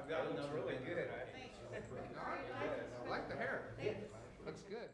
That looks really good. I like the hair. Looks good.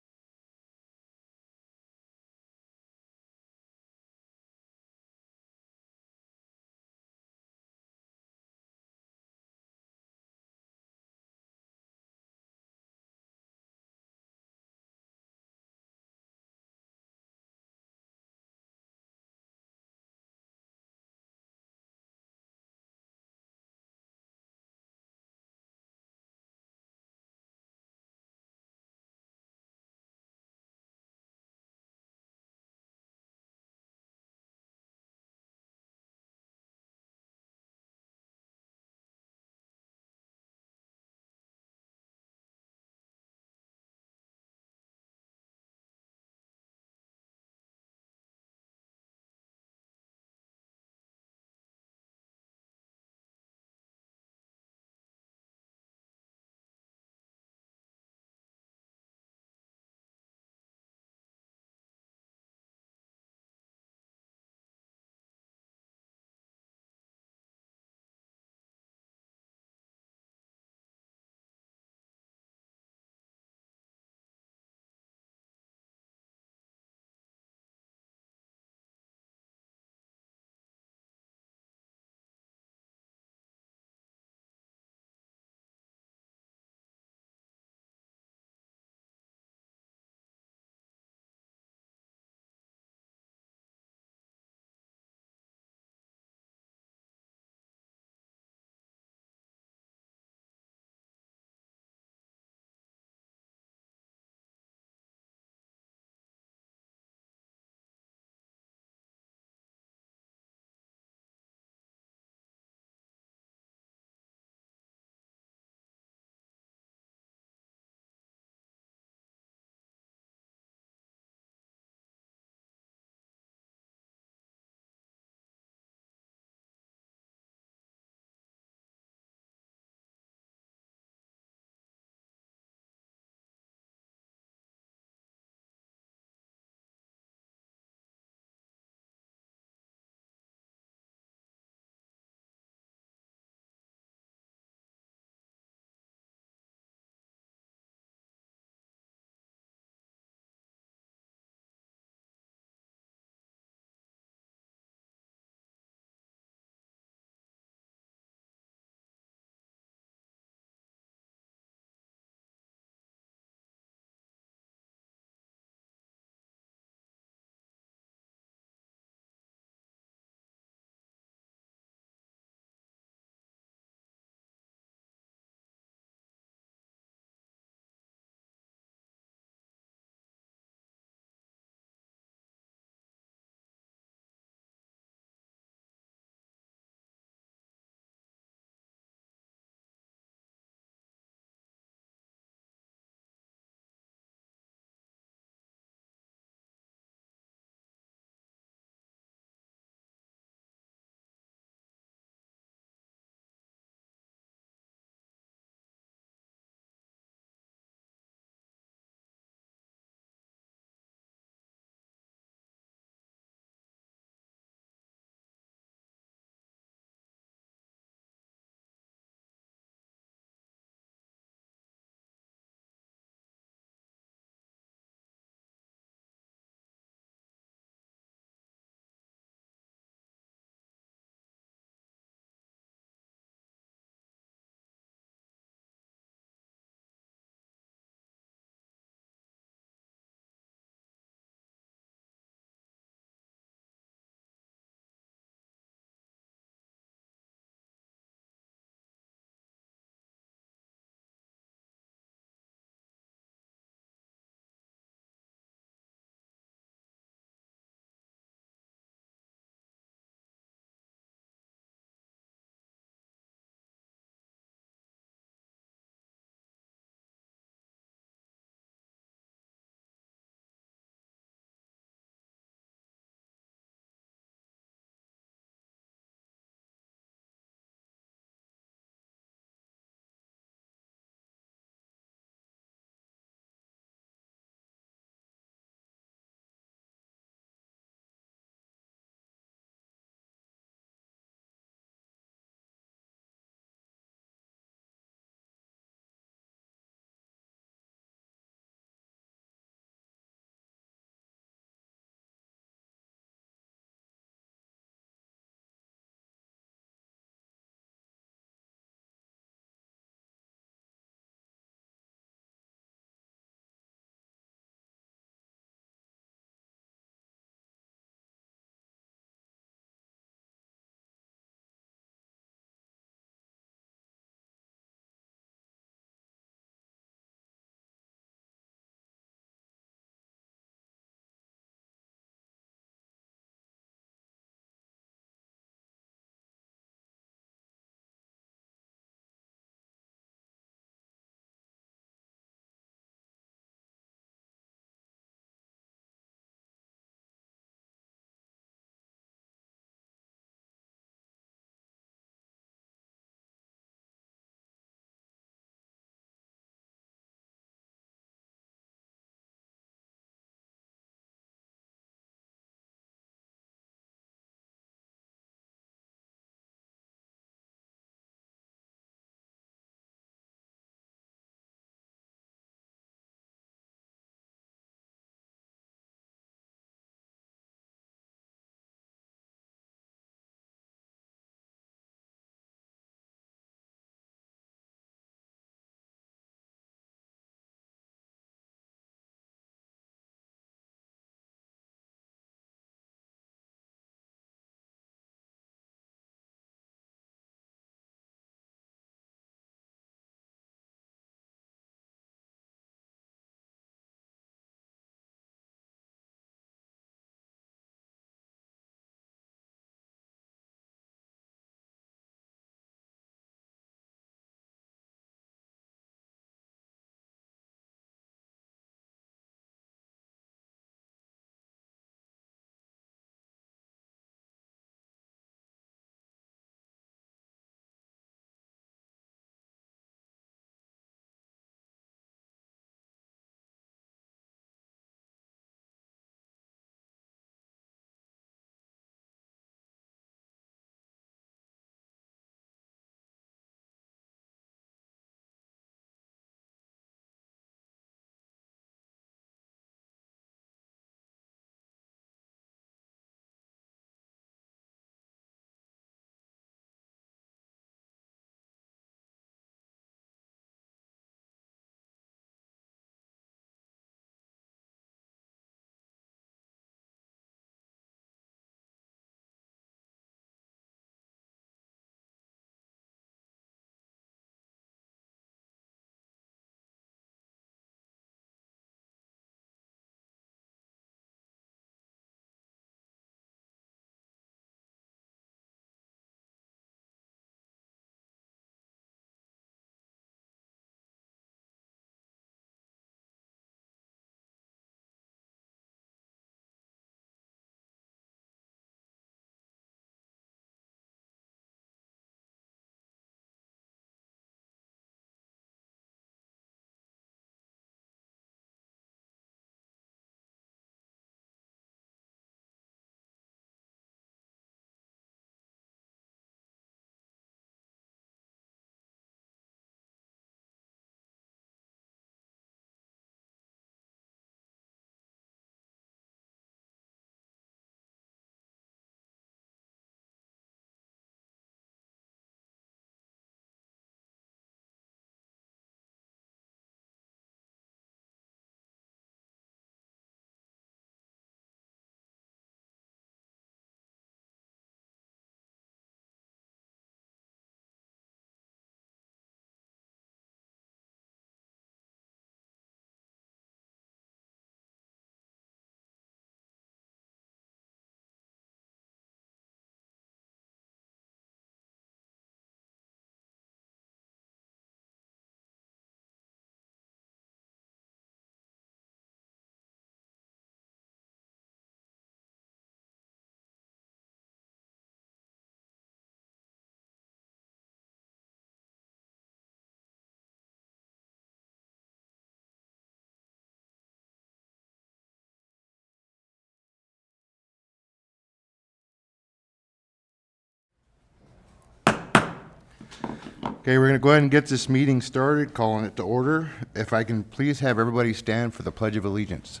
Okay, we're going to go ahead and get this meeting started, calling it to order. If I can please have everybody stand for the Pledge of Allegiance.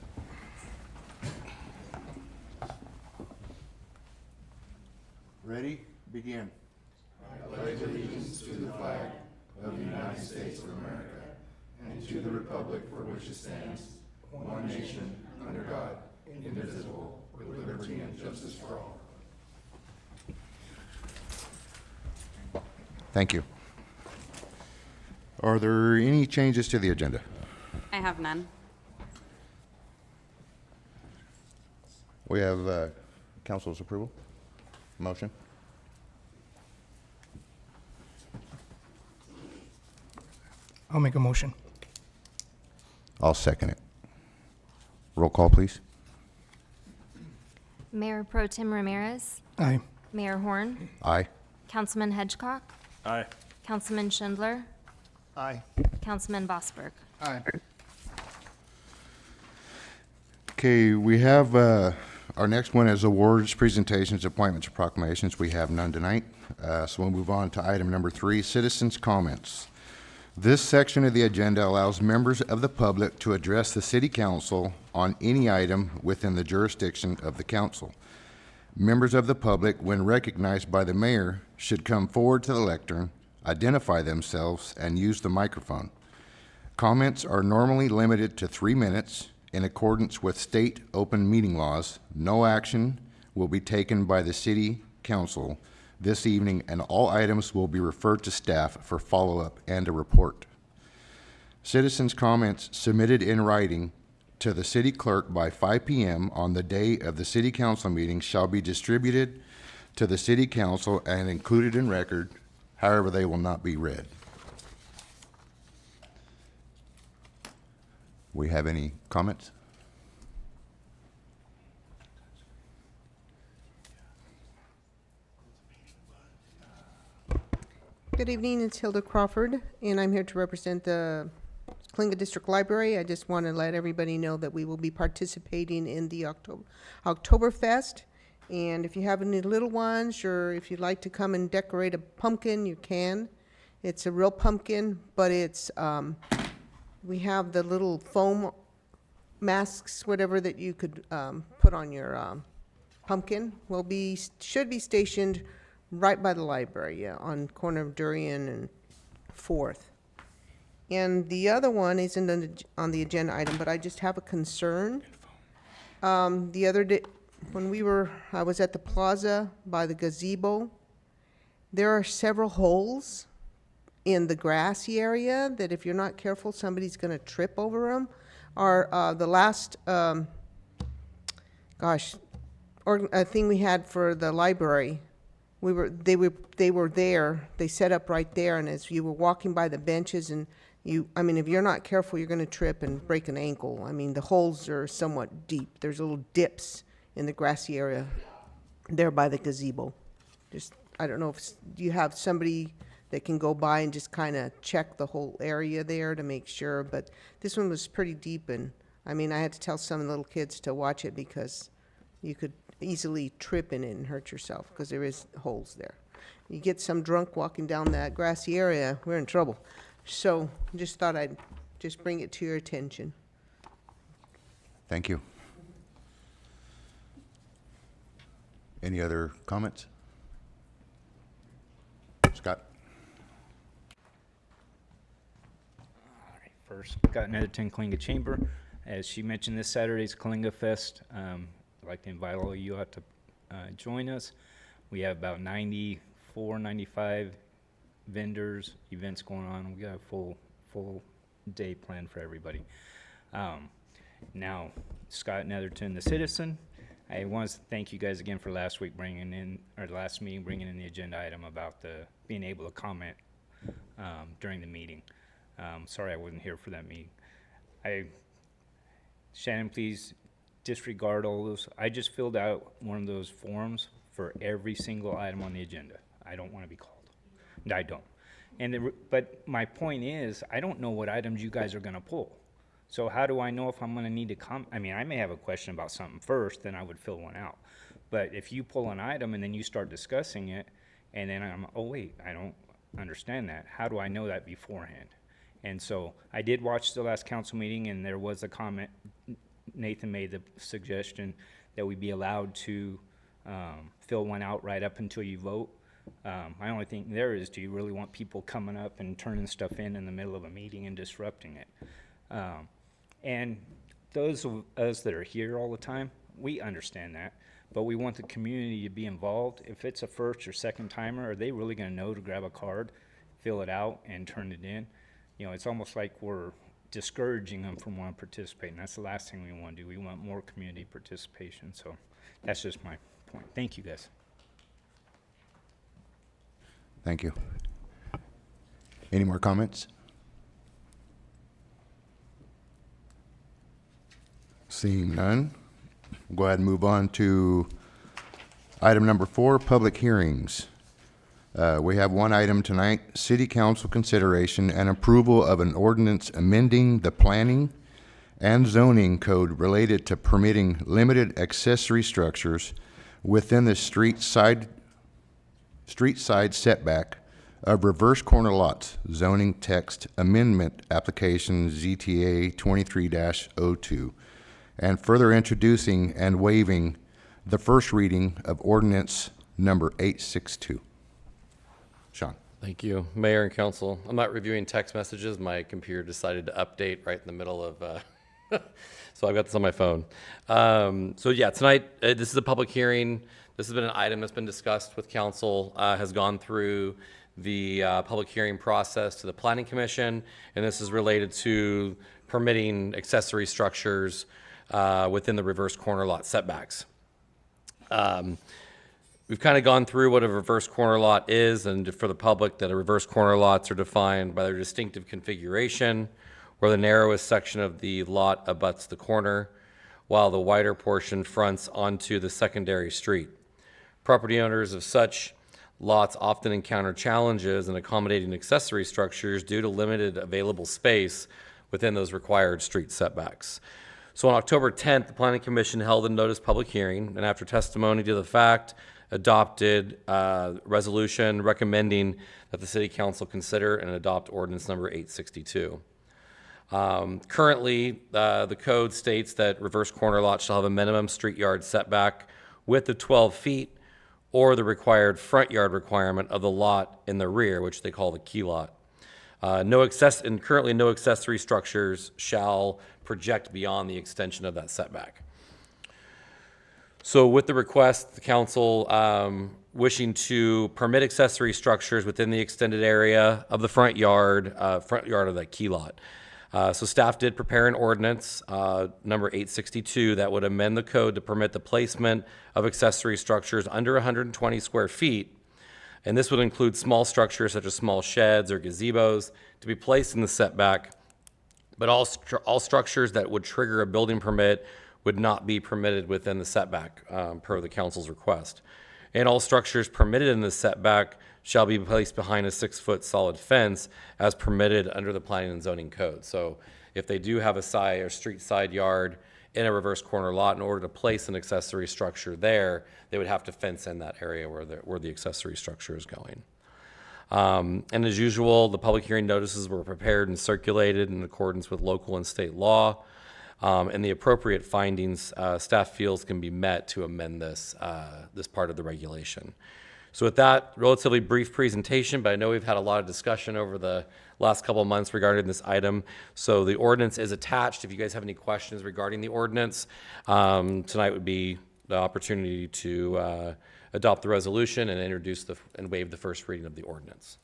Ready? Begin. Thank you. Are there any changes to the agenda? I have none. We have council's approval. Motion. I'll make a motion. I'll second it. Roll call, please. Mayor Pro Tem Ramirez, Aye. Mayor Horn, Aye. Councilman Hedgecock, Aye. Councilman Schindler, Aye. Councilman Bosberg. Aye. Okay, we have, our next one is awards, presentations, appointments, and proclamations. We have none tonight. So we'll move on to item number 3, citizens' comments. This section of the agenda allows members of the public to address the city council on any item within the jurisdiction of the council. Members of the public, when recognized by the mayor, should come forward to the lectern, identify themselves, and use the microphone. Comments are normally limited to 3 minutes. In accordance with state open meeting laws, no action will be taken by the city council this evening, and all items will be referred to staff for follow-up and a report. Citizens' comments submitted in writing to the city clerk by 5 p.m. on the day of the city council meeting shall be distributed to the city council and included in record. However, they will not be read. We have any comments? Good evening, it's Hilda Crawford, and I'm here to represent the Coalinga District Library. I just want to let everybody know that we will be participating in the Oktoberfest. And if you have any little ones, or if you'd like to come and decorate a pumpkin, you can. It's a real pumpkin, but it's, we have the little foam masks, whatever, that you could put on your pumpkin. Should be stationed right by the library, yeah, on corner of Durian and 4th. And the other one isn't on the agenda item, but I just have a concern. The other day, I was at the plaza by the gazebo, there are several holes in the grassy area that if you're not careful, somebody's gonna trip over them. The last, thing we had for the library, they were there, they set up right there, and as you were walking by the benches and if you're not careful, you're gonna trip and break an ankle. I mean, the holes are somewhat deep. There's little dips in the grassy area there by the gazebo. I don't know if you have somebody that can go by and just kind of check the whole area there to make sure, but this one was pretty deep, and I had to tell some little kids to watch it because you could easily trip in it and hurt yourself because there is holes there. You get some drunk walking down that grassy area, we're in trouble. So just thought I'd just bring it to your attention. Thank you. Any other comments? Scott? All right, first, Scott Netherton, Coalinga Chamber. As she mentioned, this Saturday's Coalinga Fest. I'd like to invite all of you out to join us. We have about 94, 95 vendors, events going on. We got a full day planned for everybody. Now, Scott Netherton, the citizen. I want to thank you guys again for last meeting bringing in the agenda item about being able to comment during the meeting. Sorry I wasn't here for that meeting. Shannon, please disregard all those. I just filled out one of those forms for every single item on the agenda. I don't want to be called. I don't. But my point is, I don't know what items you guys are going to pull. So how do I know if I'm going to need to I may have a question about something first, then I would fill one out. But if you pull an item and then you start discussing it, and then oh wait, understand that. How do I know that beforehand? And so I did watch the last council meeting, and there was a comment, Nathan made the suggestion that we be allowed to fill one out right up until you vote. My only thing there is, do you really want people coming up and turning stuff in the middle of a meeting and disrupting it? And those of us that are here all the time, we understand that, but we want the community to be involved. If it's a first or second timer, are they really gonna know to grab a card, fill it out, and turn it in? You know, it's almost like we're discouraging them from wanting to participate, and that's the last thing we want to do. We want more community participation, so that's just my point. Thank you, guys. Thank you. Any more comments? Seeing none, we'll go ahead and move on to item number 4, public hearings. We have one item tonight, city council consideration and approval of an ordinance amending the planning and zoning code related to permitting limited accessory structures within the street side setback of reverse corner lots, zoning text amendment application ZTA 23-02, and further introducing and waiving the first reading of ordinance number 862. Sean. Thank you, Mayor and Council. I'm not reviewing text messages. My computer decided to update right in the middle of, so I've got this on my phone. So yeah, tonight, this is a public hearing. This has been an item that's been discussed with council, has gone through the public hearing process to the Planning Commission, and this is related to permitting accessory structures within the reverse corner lot setbacks. We've kind of gone through what a reverse corner lot is, and for the public, that a reverse corner lots are defined by their distinctive configuration, where the narrowest section of the lot abuts the corner, while the wider portion fronts onto the secondary street. Property owners of such lots often encounter challenges in accommodating accessory structures due to limited available space within those required street setbacks. So on October 10th, the Planning Commission held a notice public hearing, and after testimony to the fact, adopted resolution recommending that the City Council consider and adopt ordinance number 862. Currently, the code states that reverse corner lots shall have a minimum street yard setback width of 12 feet or the required front yard requirement of the lot in the rear, which they call the key lot. Currently, no accessory structures shall project beyond the extension of that setback. So with the request, the council wishing to permit accessory structures within the extended area of the front yard of that key lot. So staff did prepare an ordinance, number 862, that would amend the code to permit the placement of accessory structures under 120 square feet. And this would include small structures such as small sheds or gazebos to be placed in the setback, but all structures that would trigger a building permit would not be permitted within the setback, per the council's request. And all structures permitted in the setback shall be placed behind a 6-foot solid fence as permitted under the planning and zoning code. So if they do have a side or street side yard in a reverse corner lot, in order to place an accessory structure there, they would have to fence in that area where the accessory structure is going. And as usual, the public hearing notices were prepared and circulated in accordance with local and state law. And the appropriate findings staff feels can be met to amend this part of the regulation. So with that relatively brief presentation, but I know we've had a lot of discussion over the last couple of months regarding this item. So the ordinance is attached. If you guys have any questions regarding the ordinance, tonight would be the opportunity to adopt the resolution and introduce and waive the first reading of the ordinance.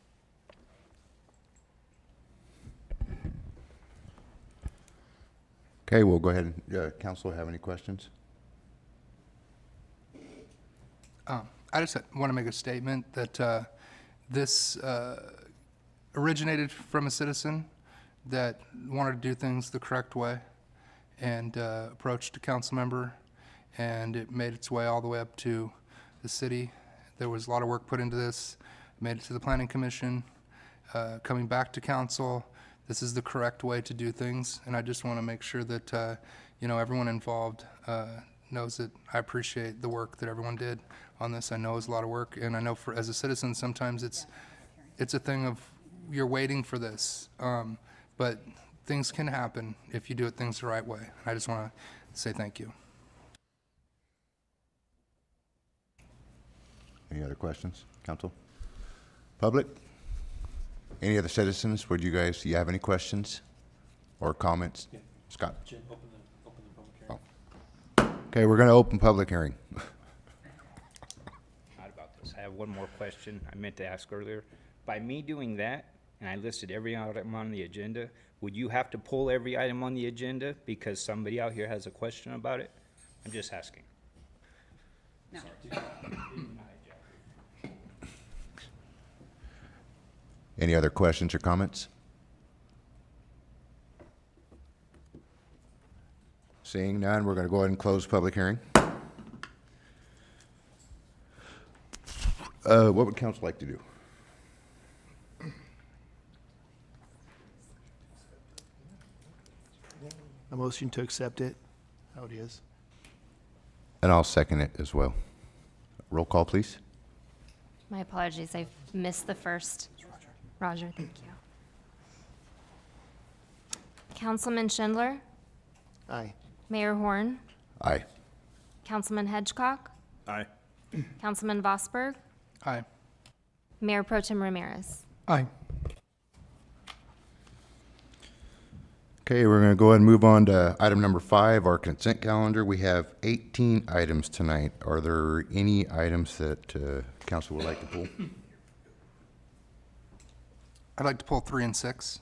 Okay, we'll go ahead. Council, have any questions? I just want to make a statement that this originated from a citizen that wanted to do things the correct way and approached a council member, and it made its way all the way up to the city. There was a lot of work put into this, made it to the Planning Commission, coming back to council. This is the correct way to do things, and I just want to make sure that everyone involved knows that I appreciate the work that everyone did on this. I know it was a lot of work, and I know as a citizen, sometimes it's it's a thing of you're waiting for this. But things can happen if you do it things the right way. I just want to say thank you. Any other questions, council? Public? Any other citizens? Would you have any questions or comments? Scott? Oh. Okay, we're going to open public hearing. Not about this. I have one more question I meant to ask earlier. By me doing that, and I listed every item on the agenda, would you have to pull every item on the agenda because somebody out here has a question about it? I'm just asking. Any other questions or comments? Seeing none, we're going to go ahead and close public hearing. What would council like to do? A motion to accept it, how it is. And I'll second it as well. Roll call, please. My apologies, I missed the first. Roger, thank you. Councilman Schindler, Aye. Mayor Horn, Aye. Councilman Hedgecock, Aye. Councilman Vosberg, Aye. Mayor Pro Tem Ramirez. Aye. Okay, we're going to go ahead and move on to item number 5, our consent calendar. We have 18 items tonight. Are there any items that council would like to pull? I'd like to pull 3 and 6.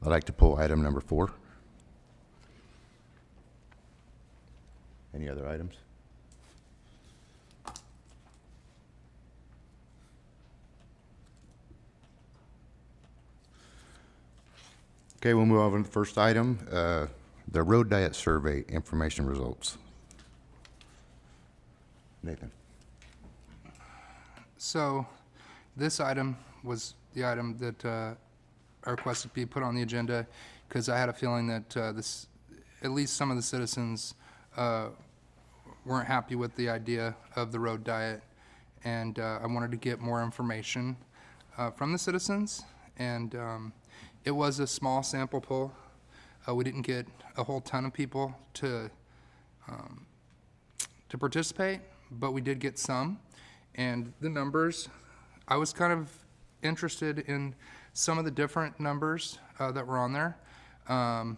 I'd like to pull item number 4. Any other items? Okay, we'll move on to the first item, the road diet survey information results. Nathan. So this item was the item that I requested be put on the agenda because I had a feeling that at least some of the citizens weren't happy with the idea of the road diet, and I wanted to get more information from the citizens. And it was a small sample poll. We didn't get a whole ton of people to participate, but we did get some. And the numbers, I was kind of interested in some of the different numbers that were on there. The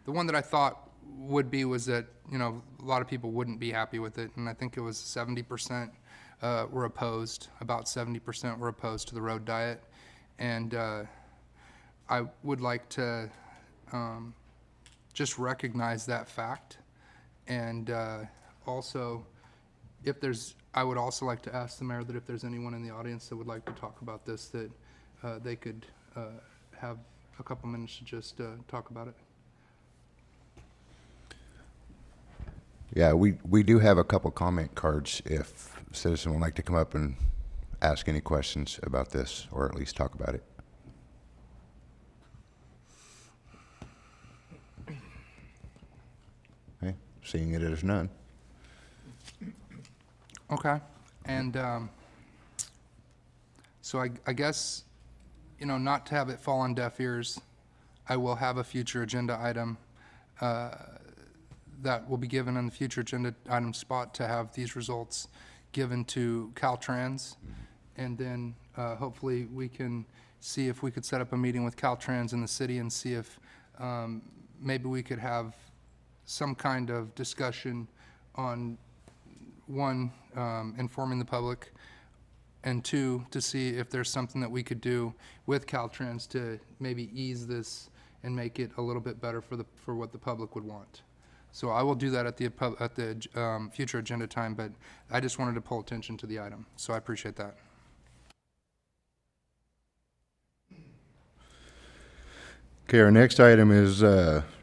one that I thought would be was that, a lot of people wouldn't be happy with it, and I think it was 70% were opposed, about 70% were opposed to the road diet. And I would like to just recognize that fact. And also, I would also like to ask the mayor that if there's anyone in the audience that would like to talk about this, that they could have a couple minutes to just talk about it. Yeah, we do have a couple comment cards if a citizen would like to come up and ask any questions about this, or at least talk about it. Okay, seeing it as none. Okay, and so I guess, not to have it fall on deaf ears, I will have a future agenda item that will be given on the future agenda item spot to have these results given to Caltrans. And then hopefully we can see if we could set up a meeting with Caltrans in the city and see if maybe we could have some kind of discussion on, one, informing the public, and 2, to see if there's something that we could do with Caltrans to maybe ease this and make it a little bit better for what the public would want. So I will do that at the future agenda time, but I just wanted to pull attention to the item, so I appreciate that. Okay, our next item is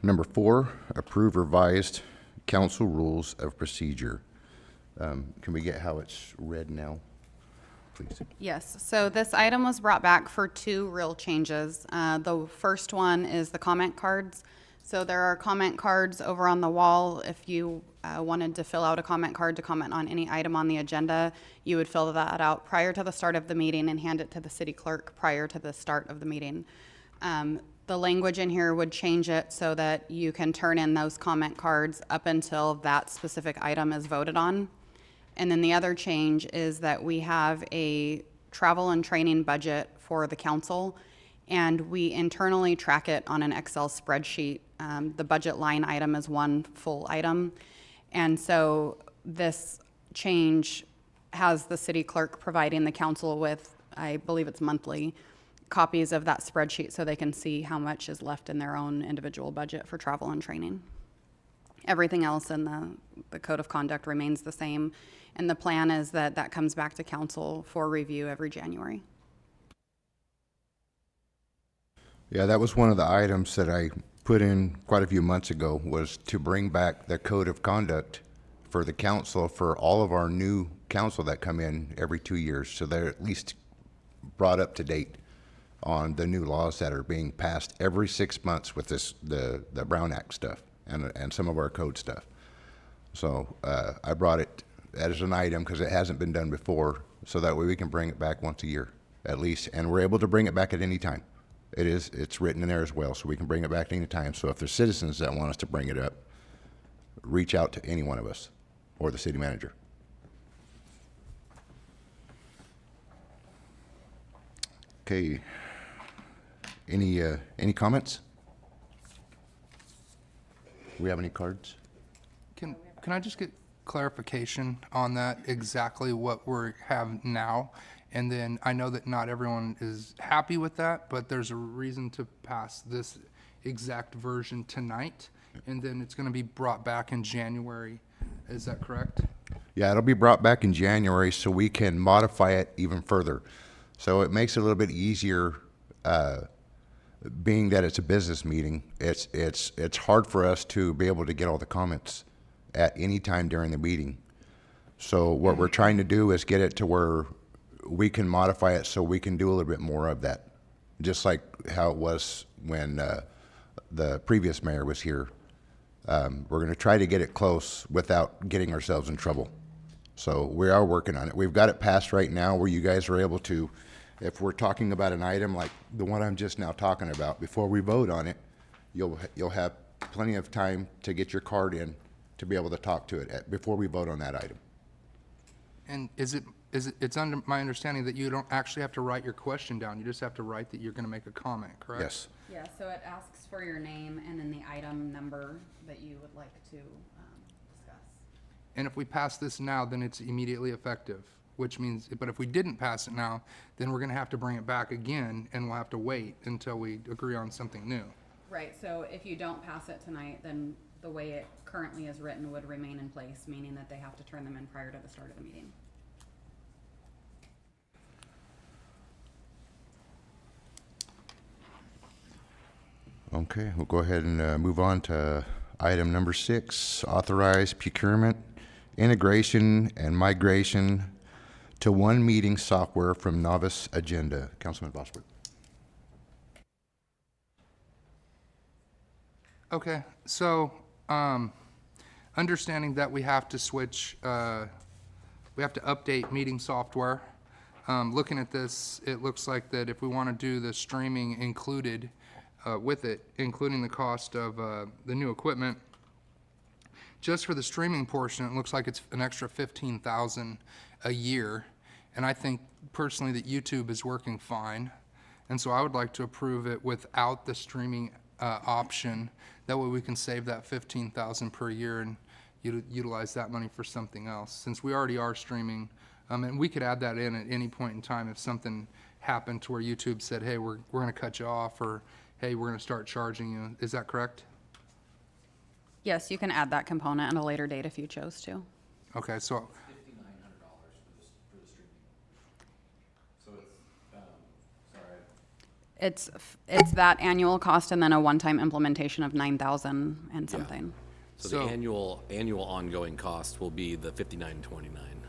number 4, approve revised council rules of procedure. Can we get how it's read now, please? Yes, so this item was brought back for 2 real changes. The first one is the comment cards. So there are comment cards over on the wall. If you wanted to fill out a comment card to comment on any item on the agenda, you would fill that out prior to the start of the meeting and hand it to the city clerk prior to the start of the meeting. The language in here would change it so that you can turn in those comment cards up until that specific item is voted on. And then the other change is that we have a travel and training budget for the council, and we internally track it on an Excel spreadsheet. The budget line item is one full item. And so this change has the city clerk providing the council with, I believe it's monthly, copies of that spreadsheet so they can see how much is left in their own individual budget for travel and training. Everything else in the code of conduct remains the same, and the plan is that that comes back to council for review every January. Yeah, that was one of the items that I put in quite a few months ago, was to bring back the code of conduct for the council, for all of our new council that come in every 2 years, so they're at least brought up to date on the new laws that are being passed every 6 months with the Brown Act stuff and some of our code stuff. So I brought it as an item because it hasn't been done before, so that way we can bring it back once a year at least, and we're able to bring it back at any time. It's written in there as well, so we can bring it back at any time. So if there's citizens that want us to bring it up, reach out to any one of us or the city manager. Okay. Any comments? Do we have any cards? Can I just get clarification on that, exactly what we have now? And then I know that not everyone is happy with that, but there's a reason to pass this exact version tonight, and then it's going to be brought back in January. Is that correct? Yeah, it'll be brought back in January so we can modify it even further. So it makes it a little bit easier, being that it's a business meeting. It's hard for us to be able to get all the comments at any time during the meeting. So what we're trying to do is get it to where we can modify it so we can do a little bit more of that, just like how it was when the previous mayor was here. We're going to try to get it close without getting ourselves in trouble. So we are working on it. We've got it passed right now where you guys are able to, if we're talking about an item like the one I'm just now talking about, before we vote on it, you'll have plenty of time to get your card in to be able to talk to it before we vote on that item. And it's under my understanding that you don't actually have to write your question down. You just have to write that you're going to make a comment, correct? Yes. Yeah, so it asks for your name and then the item number that you would like to discuss. And if we pass this now, then it's immediately effective, which means, but if we didn't pass it now, then we're going to have to bring it back again, and we'll have to wait until we agree on something new. Right, so if you don't pass it tonight, then the way it currently is written would remain in place, meaning that they have to turn them in prior to the start of the meeting. Okay, we'll go ahead and move on to item number 6, authorize procurement, integration, and migration to one meeting software from Novice Agenda. Councilman Bosworth. Okay, so, understanding that we have to switch, we have to update meeting software. Looking at this, it looks like that if we want to do the streaming included with it, including the cost of the new equipment, just for the streaming portion, it looks like it's an extra $15,000 a year. And I think personally that YouTube is working fine. And so I would like to approve it without the streaming option. That way we can save that $15,000 per year and utilize that money for something else, since we already are streaming. And we could add that in at any point in time if something happened to where YouTube said, hey, we're going to cut you off, or hey, we're going to start charging you. Is that correct? Yes, you can add that component at a later date if you chose to. Okay, so $5,900 for the streaming. So it's, It's that annual cost and then a one-time implementation of 9,000 and something. So So- the annual ongoing cost will be the $59.29.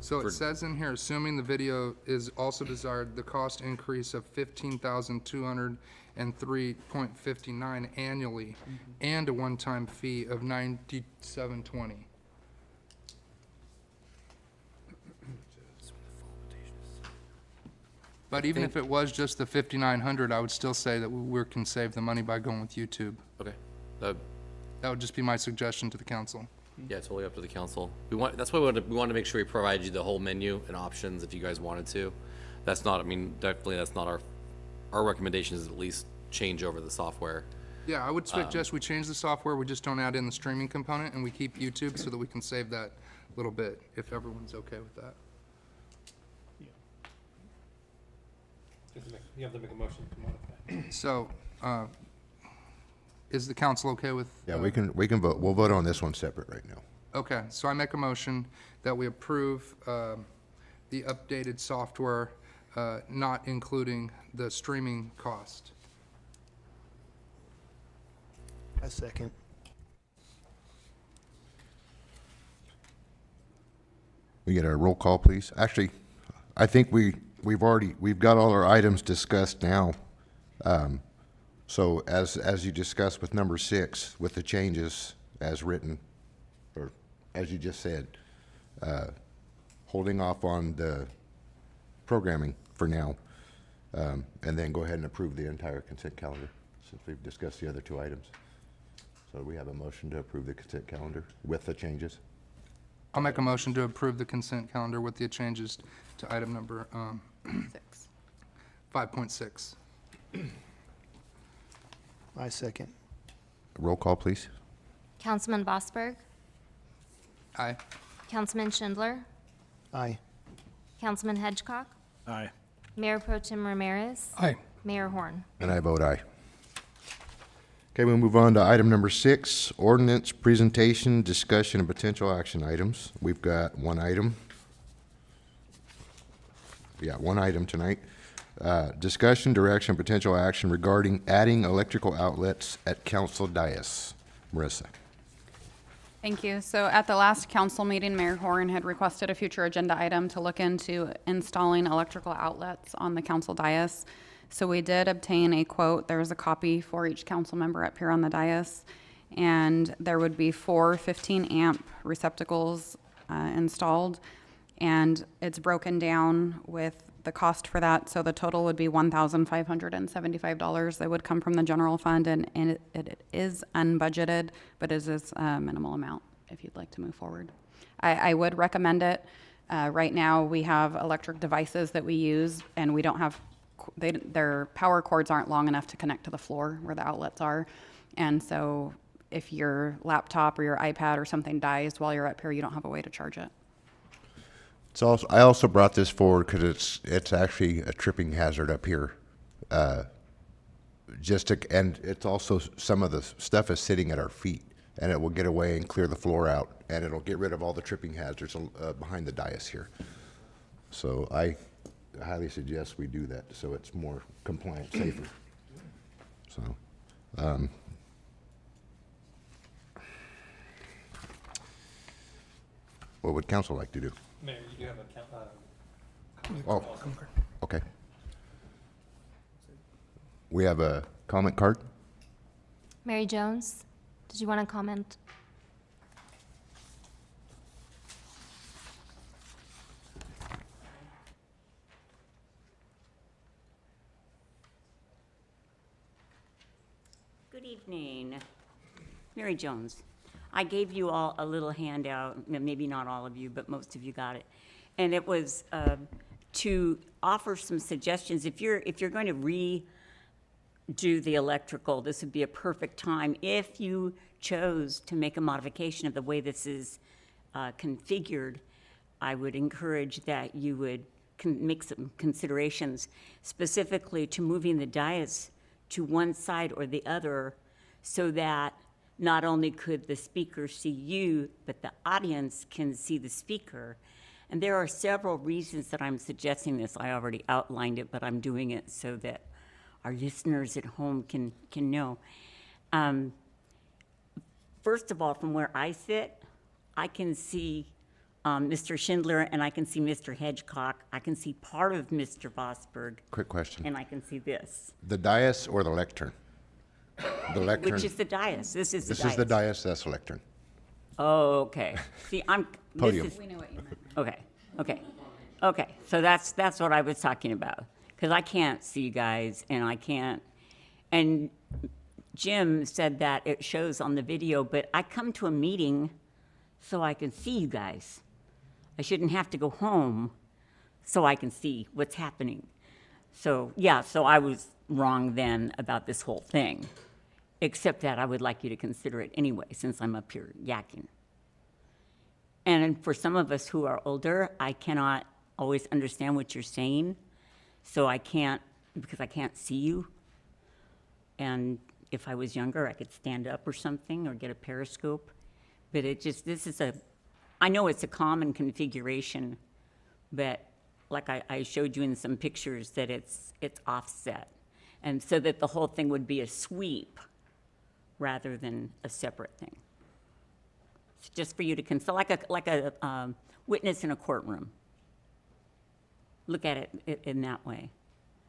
So it says in here, assuming the video is also desired, the cost increase of 15,203.59 annually and a one-time fee of 97.20. But even if it was just the 5,900, I would still say that we can save the money by going with YouTube. Okay. That, That would just be my suggestion to the council. yeah, totally up to the council. That's why we wanted to make sure we provided you the whole menu and options if you guys wanted to. That's not, I mean, definitely that's not our recommendation is at least change over the software. Yeah, I would suggest we change the software, we just don't add in the streaming component, and we keep YouTube so that we can save that little bit, if everyone's okay with that. You have to make a motion to modify. So, is the council okay with? Yeah, we can vote. We'll vote on this one separate right now. Okay, so I make a motion that we approve the updated software, not including the streaming cost. I second. We get a roll call, please. Actually, I think we've got all our items discussed now. So as you discussed with number 6, with the changes as written, or as you just said, holding off on the programming for now, and then go ahead and approve the entire consent calendar, since we've discussed the other 2 items. So we have a motion to approve the consent calendar with the changes. I'll make a motion to approve the consent calendar with the changes to item number 5.6. I second. Roll call, please. Councilman Vosberg, Aye. Councilman Schindler, Aye. Councilman Hedgecock, Aye. Mayor Pro Tem Ramirez, Aye. Mayor Horn. And I vote aye. Okay, we'll move on to item number 6, ordinance presentation, discussion, and potential action items. We've got one item. Yeah, one item tonight. Discussion, direction, potential action regarding adding electrical outlets at council dais. Marissa. Thank you. So at the last council meeting, Mayor Horn had requested a future agenda item to look into installing electrical outlets on the council dais. So we did obtain a quote. There was a copy for each council member up here on the dais. And there would be 4 15-amp receptacles installed. And it's broken down with the cost for that. So the total would be $1,575. That would come from the general fund, and it is unbudgeted, but it is a minimal amount if you'd like to move forward. I would recommend it. Right now, we have electric devices that we use, and we don't have, their power cords aren't long enough to connect to the floor where the outlets are. And so if your laptop or your iPad or something dies while you're up here, you don't have a way to charge it. I also brought this forward because it's actually a tripping hazard up here. And it's also, some of the stuff is sitting at our feet, and it will get away and clear the floor out, and it'll get rid of all the tripping hazards behind the dais here. So I highly suggest we do that so it's more compliant, safer. So, what would council like to do? Mayor, you do have a Oh, okay. We have a comment card? Mary Jones, did you want to comment? Good evening. Mary Jones. I gave you all a little handout, maybe not all of you, but most of you got it. And it was to offer some suggestions. If you're going to redo the electrical, this would be a perfect time. If you chose to make a modification of the way this is configured, I would encourage that you would make some considerations specifically to moving the dais to one side or the other so that not only could the speaker see you, but the audience can see the speaker. And there are several reasons that I'm suggesting this. I already outlined it, but I'm doing it so that our listeners at home can know. First of all, from where I sit, I can see Mr. Schindler, and I can see Mr. Hedgecock. I can see part of Mr. Vosberg, Quick question. and I can see this. The dais or the lectern? The lectern. Which is the dais? This is the dais. This is the dais, that's the lectern. Oh, okay. See, Podium. this is. We know what you meant. Okay. So that's what I was talking about. Because I can't see you guys, and I can't, and Jim said that it shows on the video, but I come to a meeting so I can see you guys. I shouldn't have to go home so I can see what's happening. So, yeah, so I was wrong then about this whole thing, except that I would like you to consider it anyway, since I'm up here yakking. And for some of us who are older, I cannot always understand what you're saying, so I can't, because I can't see you. And if I was younger, I could stand up or something, or get a periscope. But I know it's a common configuration, but like I showed you in some pictures, that it's offset. And so that the whole thing would be a sweep rather than a separate thing. It's just for you to consider, like a witness in a courtroom. Look at it in that way.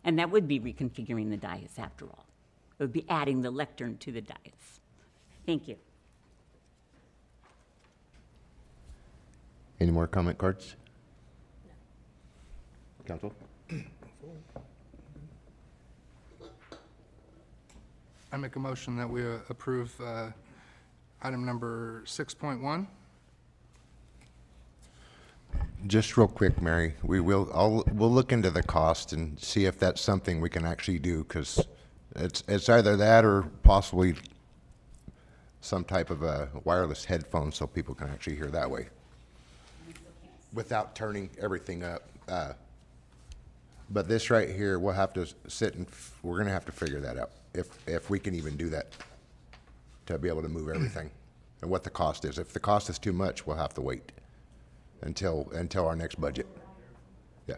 And that would be reconfiguring the dais after all. It would be adding the lectern to the dais. Thank you. Any more comment cards? Council? I make a motion that we approve item number 6.1. Just real quick, Mary, we'll look into the cost and see if that's something we can actually do, because it's either that or possibly some type of a wireless headphone so people can actually hear that way without turning everything up. But this right here, we'll have to sit and we're gonna have to figure that out, if we can even do that, to be able to move everything, and what the cost is. If the cost is too much, we'll have to wait until our next budget. Yeah.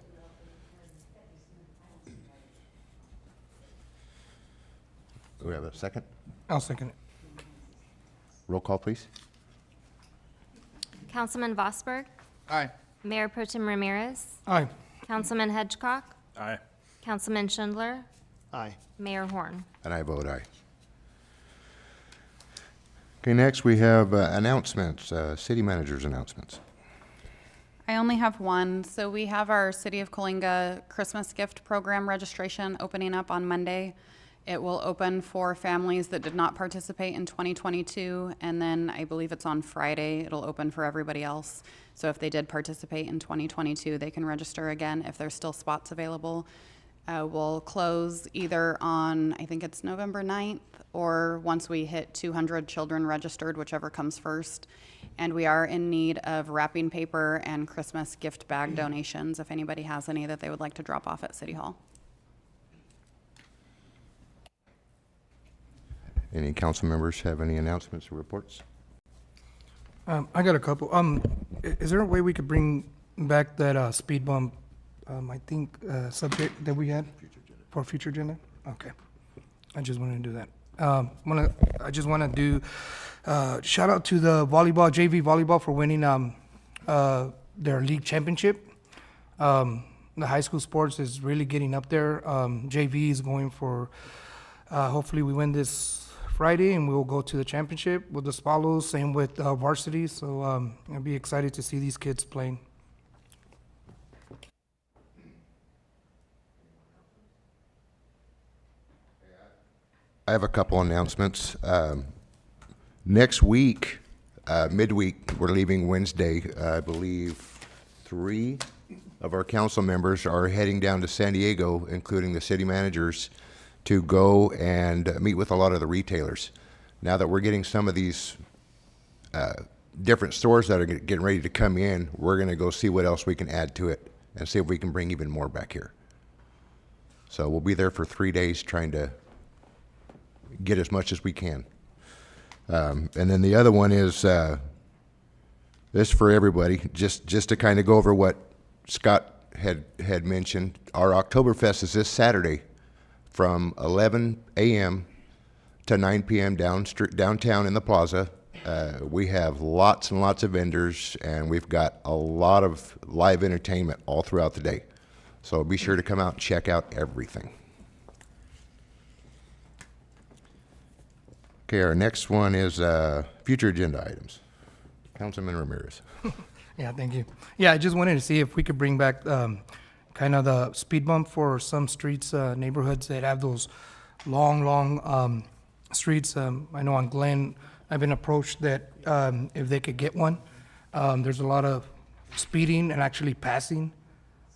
Do we have a second? I'll second it. Roll call, please. Councilman Vosberg, Aye. Mayor Pro Tem Ramirez, Aye. Councilman Hedgecock, Aye. Councilman Schindler, Aye. Mayor Horn. And I vote aye. Okay, next we have announcements, city manager's announcements. I only have one. So we have our City of Coalinga Christmas gift program registration opening up on Monday. It will open for families that did not participate in 2022, and then I believe it's on Friday. It'll open for everybody else. So if they did participate in 2022, they can register again if there's still spots available. We'll close either on, I think it's November 9th, or once we hit 200 children registered, whichever comes first. And we are in need of wrapping paper and Christmas gift bag donations, if anybody has any that they would like to drop off at City Hall. Any council members have any announcements or reports? I got a couple. Is there a way we could bring back that speed bump, I think, subject that we had for future agenda? Okay. I just wanted to do that. I just want to do shout out to the volleyball, JV volleyball, for winning their league championship. The high school sports is really getting up there. JV is going for, hopefully we win this Friday and we'll go to the championship with the Spalos, same with varsity. So I'll be excited to see these kids playing. I have a couple announcements. Next week, midweek, we're leaving Wednesday. I believe 3 of our council members are heading down to San Diego, including the city managers, to go and meet with a lot of the retailers. Now that we're getting some of these different stores that are getting ready to come in, we're going to go see what else we can add to it and see if we can bring even more back here. So we'll be there for 3 days trying to get as much as we can. And then the other one is this for everybody, just to kind of go over what Scott had mentioned. Our Oktoberfest is this Saturday from 11 a.m. to 9 p.m. downtown in the plaza, We have lots and lots of vendors, and we've got a lot of live entertainment all throughout the day. So be sure to come out and check out everything. Okay, our next one is future agenda items. Councilman Ramirez. Yeah, thank you. Yeah, I just wanted to see if we could bring back kind of the speed bump for some streets, neighborhoods that have those long streets. I know on Glen, I've been approached that if they could get one. There's a lot of speeding and actually passing,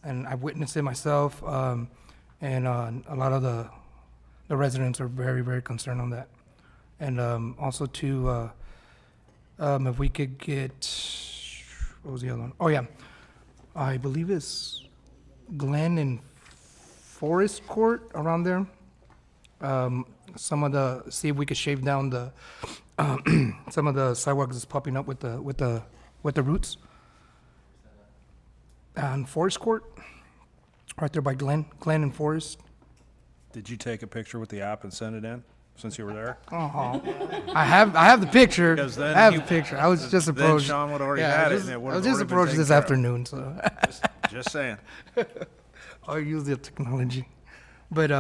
and I've witnessed it myself. And a lot of the residents are very, very concerned on that. And also to, if we could get, what was the other one? Oh, yeah. I believe it's Glen and Forest Court around there. See if we could shave down the, some of the sidewalks that's popping up with the roots. And Forest Court, right there by Glen and Forest. Did you take a picture with the app and send it in, since you were there? Oh, I have the picture. Because then I have you- the picture. I was just then approached. Sean would've already Yeah, had it, just- and it I would've was just already been approached taken this care of. afternoon, so Just saying. I'll use the technology. But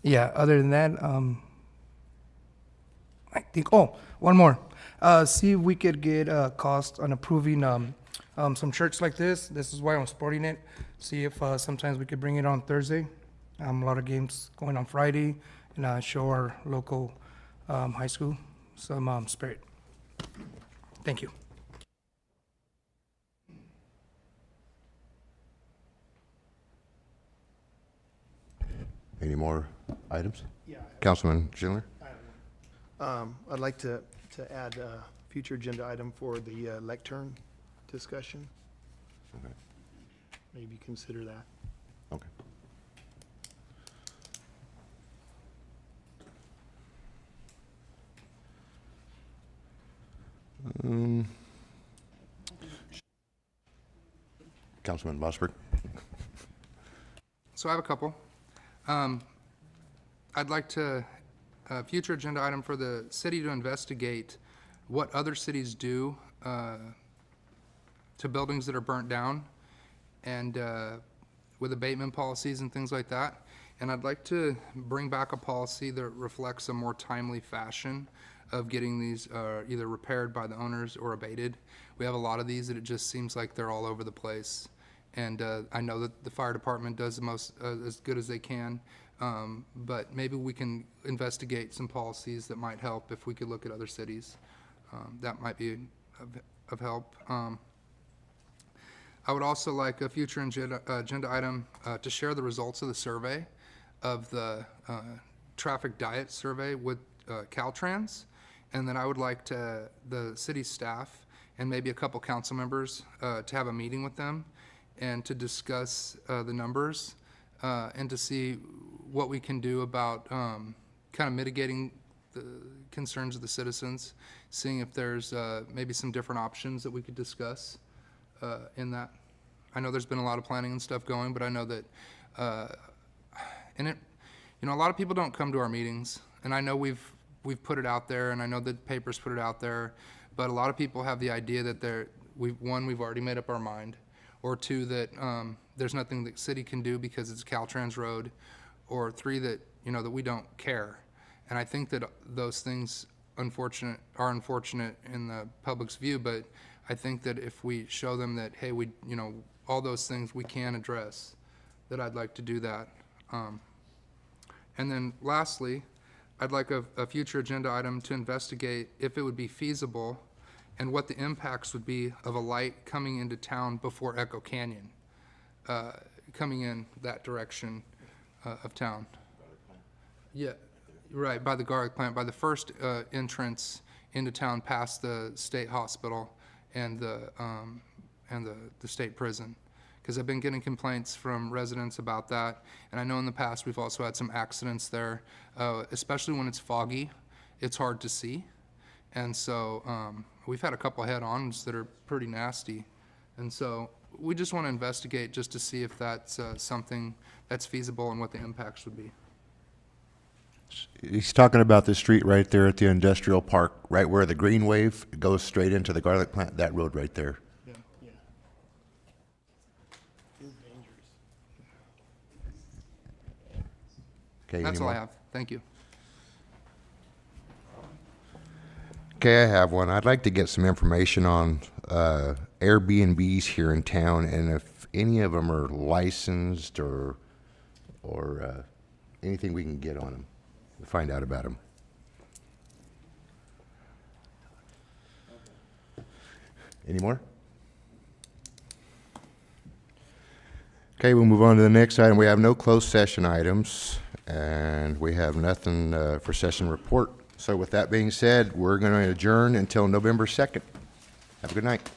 yeah, other than that, I think. Oh, one more. See if we could get a cost on approving some shirts like this. This is why I'm sporting it. See if sometimes we could bring it on Thursday. A lot of games going on Friday, and show our local high school some spirit. Thank you. Any more items? Yeah. Councilman Schindler? I'd like to add a future agenda item for the lectern discussion. Okay. Maybe consider that. Okay. Councilman Mossberg? So I have a couple. I'd like to, future agenda item for the city to investigate what other cities do to buildings that are burnt down and with abatement policies and things like that. And I'd like to bring back a policy that reflects a more timely fashion of getting these either repaired by the owners or abated. We have a lot of these that it just seems like they're all over the place. And I know that the fire department does the most, as good as they can, but maybe we can investigate some policies that might help if we could look at other cities. That might be of help. I would also like a future agenda item to share the results of the survey of the traffic diet survey with Caltrans. And then I would like the city staff and maybe a couple council members to have a meeting with them and to discuss the numbers and to see what we can do about kind of mitigating the concerns of the citizens, seeing if there's maybe some different options that we could discuss in that. I know there's been a lot of planning and stuff going, but I know that, and it, you know, a lot of people don't come to our meetings, and I know we've put it out there, and I know the papers put it out there, but a lot of people have the idea that we've already made up our mind, or two, that there's nothing that city can do because it's a Caltrans road, or three, that, you know, that we don't care. And I think that those things are unfortunate in the public's view, but I think that if we show them that, hey, you know, all those things we can address, that I'd like to do that. And then lastly, I'd like a future agenda item to investigate if it would be feasible and what the impacts would be of a light coming into town before Echo Canyon, coming in that direction of town. Yeah, right, by the garlic plant, by the first entrance into town past the state hospital and the state prison. Because I've been getting complaints from residents about that, and I know in the past we've also had some accidents there, especially when it's foggy. It's hard to see, and so we've had a couple head-ons that are pretty nasty, and so we just want to investigate just to see if that's something that's feasible and what the impacts would be. He's talking about the street right there at the industrial park, right where the green wave goes straight into the garlic plant, that road right there. Okay, That's any all I more? have. Thank you. Okay, I have one. I'd like to get some information on Airbnbs here in town, and if any of them are licensed or anything we can get on them, find out about them. Any more? Okay, we'll move on to the next item. We have no closed session items, and we have nothing for session report. So with that being said, we're going to adjourn until November 2nd. Have a good night.